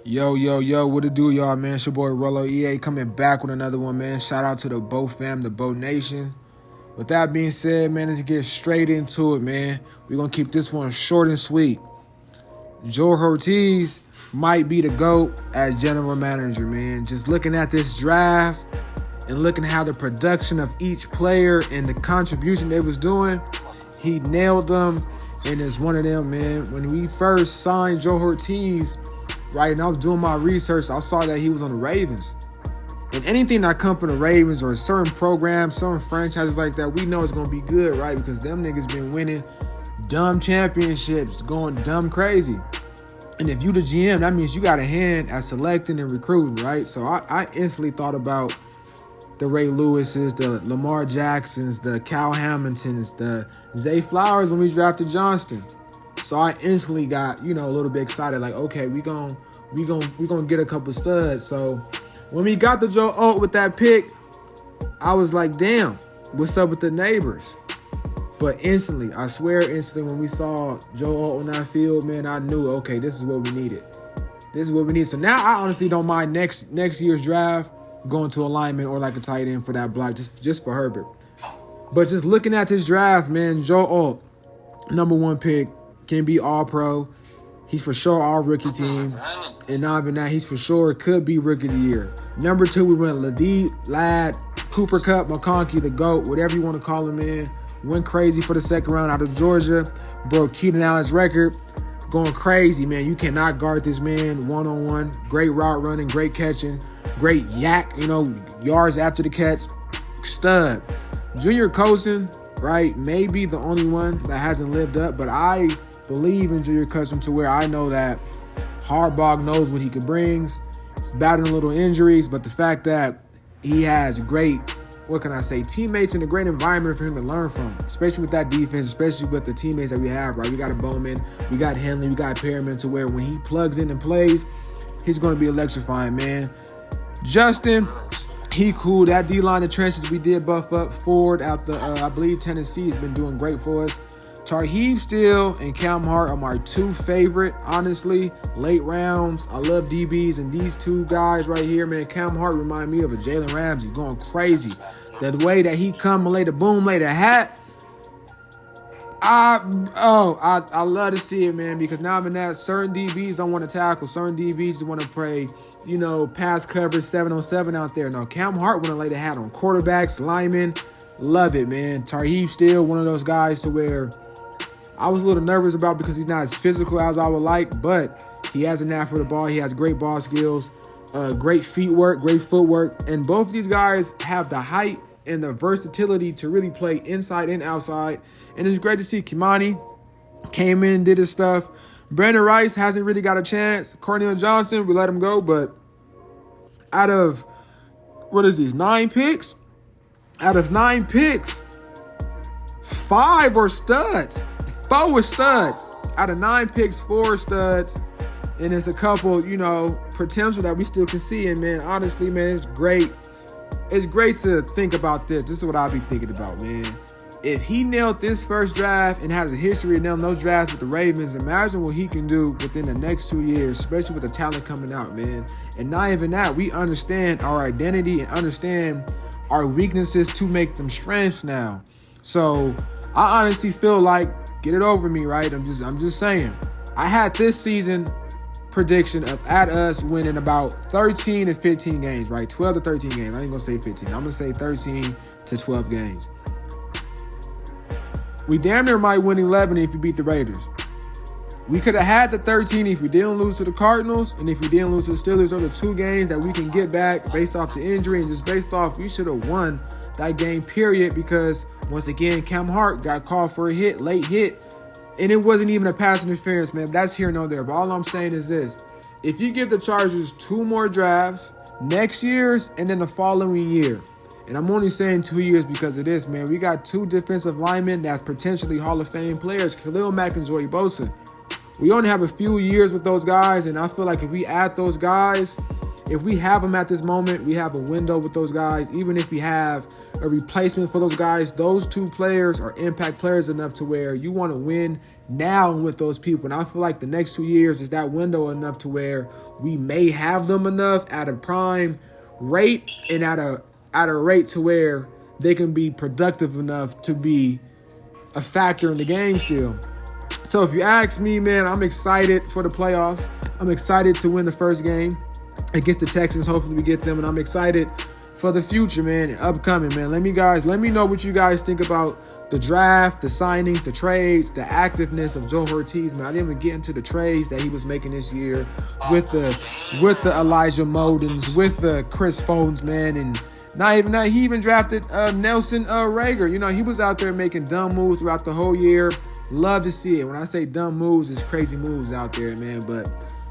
Yo, what it do, y'all, man? It's your boy RowloeEA coming back with another one, man. Shout out to the Bo fam, the Bo Nation. With that being said, man, let's get straight into it, man. We're going to keep this one short and sweet. Joe Hortiz might be the GOAT as general manager, man. Just looking at this draft and looking how the production of each player and the contribution they was doing, he nailed them, and it's one of them, man. When we first signed Joe Hortiz, right, and I was doing my research, I saw that he was on the Ravens. And anything that come from the Ravens or certain programs, certain franchises like that, we know it's going to be good, right? Because them niggas been winning dumb championships, going dumb crazy. And if you the GM, that means you got a hand at selecting and recruiting, right? So I instantly thought about the Ray Lewises, the Lamar Jacksons, the Cal Hamiltons, the Zay Flowers when we drafted Johnston. So I instantly got, a little bit excited, like, okay, we gonna get a couple studs. So when we got the Joe Alt with that pick, I was like, damn, what's up with the neighbors? But instantly, I swear instantly, when we saw Joe Alt on that field, man, I knew, okay, this is what we needed. This is what we need. So now I honestly don't mind next year's draft going to a lineman or like a tight end for that block, just for Herbert. But just looking at this draft, man, Joe Alt, number one pick, can be all-pro. He's for sure all-rookie team. And not even that, he's for sure could be rookie of the year. Number two, we went Ladee, Ladd, Cooper Kupp, McConkey, the GOAT, whatever you want to call him, man. Went crazy for the second round out of Georgia. Broke Keenan Allen's record. Going crazy, man. You cannot guard this man one-on-one. Great route running, great catching, great yak, yards after the catch. Stud. Junior Cousin, right, may be the only one that hasn't lived up, but I believe in Junior Cousin to where I know that Harbaugh knows what he can bring. It's battling little injuries, but the fact that he has great, teammates and a great environment for him to learn from, especially with that defense, especially with the teammates that we have, right? We got a Bowman, we got Henley, we got Perriman, to where when he plugs in and plays, he's going to be electrifying, man. Justin, he cool. That D-line of trenches we did buff up. Ford out the, I believe Tennessee has been doing great for us. Tarheeb Steele and Cam Hart are my two favorite, honestly, late rounds. I love DBs, and these two guys right here, man, Cam Hart remind me of a Jalen Ramsey going crazy. The way that he come and lay the boom, lay the hat. I love to see it, man, because now I'm in that certain DBs don't want to tackle, certain DBs want to play, pass coverage 7-on-7 out there. No, Cam Hart want to lay the hat on quarterbacks, linemen. Love it, man. Tarheeb Steele, one of those guys to where I was a little nervous about because he's not as physical as I would like, but he has a knack for the ball. He has great ball skills, great feet work, great footwork, and both of these guys have the height and the versatility to really play inside and outside. And it's great to see Kimani came in, did his stuff. Brandon Rice hasn't really got a chance. Cornell Johnson, we let him go, but out of, 9 picks? Out of 9 picks, 5 are studs. 4 are studs. Out of 9 picks, 4 are studs. And there's a couple, potential that we still can see. And, man, honestly, man, it's great. It's great to think about this. This is what I'll be thinking about, man. If he nailed this first draft and has a history of nailing those drafts with the Ravens, imagine what he can do within the next 2 years, especially with the talent coming out, man. And not even that, we understand our identity and understand our weaknesses to make them strengths now. So I honestly feel like, get it over me, right? I'm just saying. I had this season prediction of at us winning about 13 to 15 games, right? 12 to 13 games. I ain't gonna say 15. I'm gonna say 13 to 12 games. We damn near might win 11 if we beat the Raiders. We could have had the 13 if we didn't lose to the Cardinals, and if we didn't lose to the Steelers. Those are 2 games that we can get back based off the injury and just based off we should have won that game, period, because once again, Cam Hart got called for a late hit, and it wasn't even a pass interference, man. That's here nor there. But all I'm saying is this. If you give the Chargers 2 more drafts, next year's and then the following year, and I'm only saying 2 years because of this, man, we got 2 defensive linemen that's potentially Hall of Fame players, Khalil Mack and Joey Bosa. We only have a few years with those guys, and I feel like if we add those guys, if we have them at this moment, we have a window with those guys. Even if we have a replacement for those guys. Those two players are impact players enough to where you want to win now with those people. And I feel like the next 2 years is that window enough to where we may have them enough at a prime rate and at a rate to where they can be productive enough to be a factor in the game still. So if you ask me, man, I'm excited for the playoffs. I'm excited to win the first game against the Texans. Hopefully we get them. And I'm excited for the future, man, and upcoming, man. Let me know what you guys think about the draft, the signings, the trades, the activeness of Joe Hortiz, man. I didn't even get into the trades that he was making this year with the Elijah Moldens, with the Chris Fones, man, and he even drafted Nelson Rager. You know, he was out there making dumb moves throughout the whole year. Love to see it. When I say dumb moves, it's crazy moves out there, man. But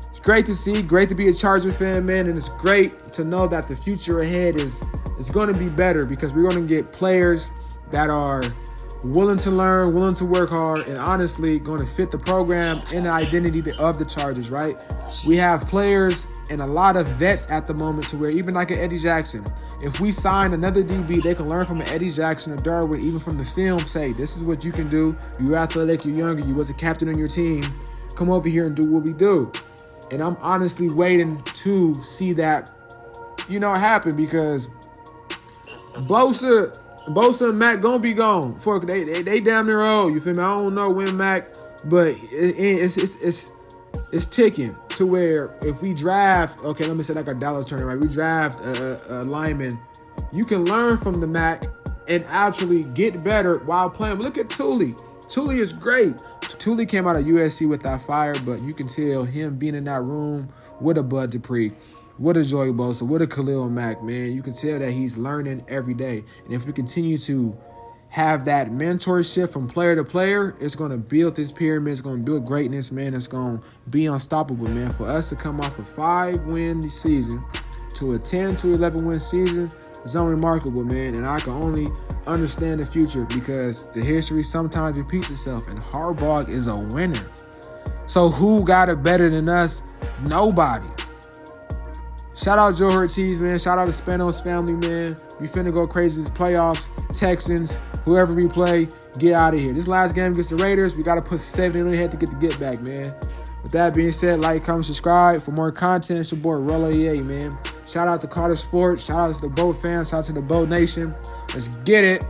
it's great to see. Great to be a Charger fan, man. And it's great to know that the future ahead is going to be better because we're going to get players that are willing to learn, willing to work hard, and honestly going to fit the program and the identity of the Chargers, right? We have players and a lot of vets at the moment to where even like an Eddie Jackson, if we sign another DB, they can learn from an Eddie Jackson or Darwin, even from the film, say, this is what you can do. You're athletic, you're younger, you was a captain on your team. Come over here and do what we do. And I'm honestly waiting to see that, happen because Bosa and Mac gonna be gone. They damn near old. You feel me? I don't know when Mac, but it's ticking to where if we draft, okay, let me say like a Dallas Turner, right? We draft a lineman, you can learn from the Mac and actually get better while playing. Look at Thule. Thule is great. Thule came out of USC with that fire, but you can tell him being in that room with a Bud Dupree, with a Joey Bosa, with a Khalil Mack, man, you can tell that he's learning every day. And if we continue to have that mentorship from player to player, it's going to build this pyramid. It's going to build greatness, man. It's going to be unstoppable, man. For us to come off a 5-win season to a 10 to 11-win season is unremarkable, man. And I can only understand the future because the history sometimes repeats itself. And Harbaugh is a winner. So who got it better than us? Nobody. Shout out Joe Hortiz, man. Shout out to Spanos Family, man. We finna go crazy this playoffs. Texans, whoever we play, get out of here. This last game against the Raiders, we got to put 7 in the head to get the get back, man. With that being said, like, comment, subscribe for more content. It's your boy, RowloeEA, man. Shout out to Carter Sports. Shout out to the Boat fam. Shout out to the Boat Nation. Let's get it.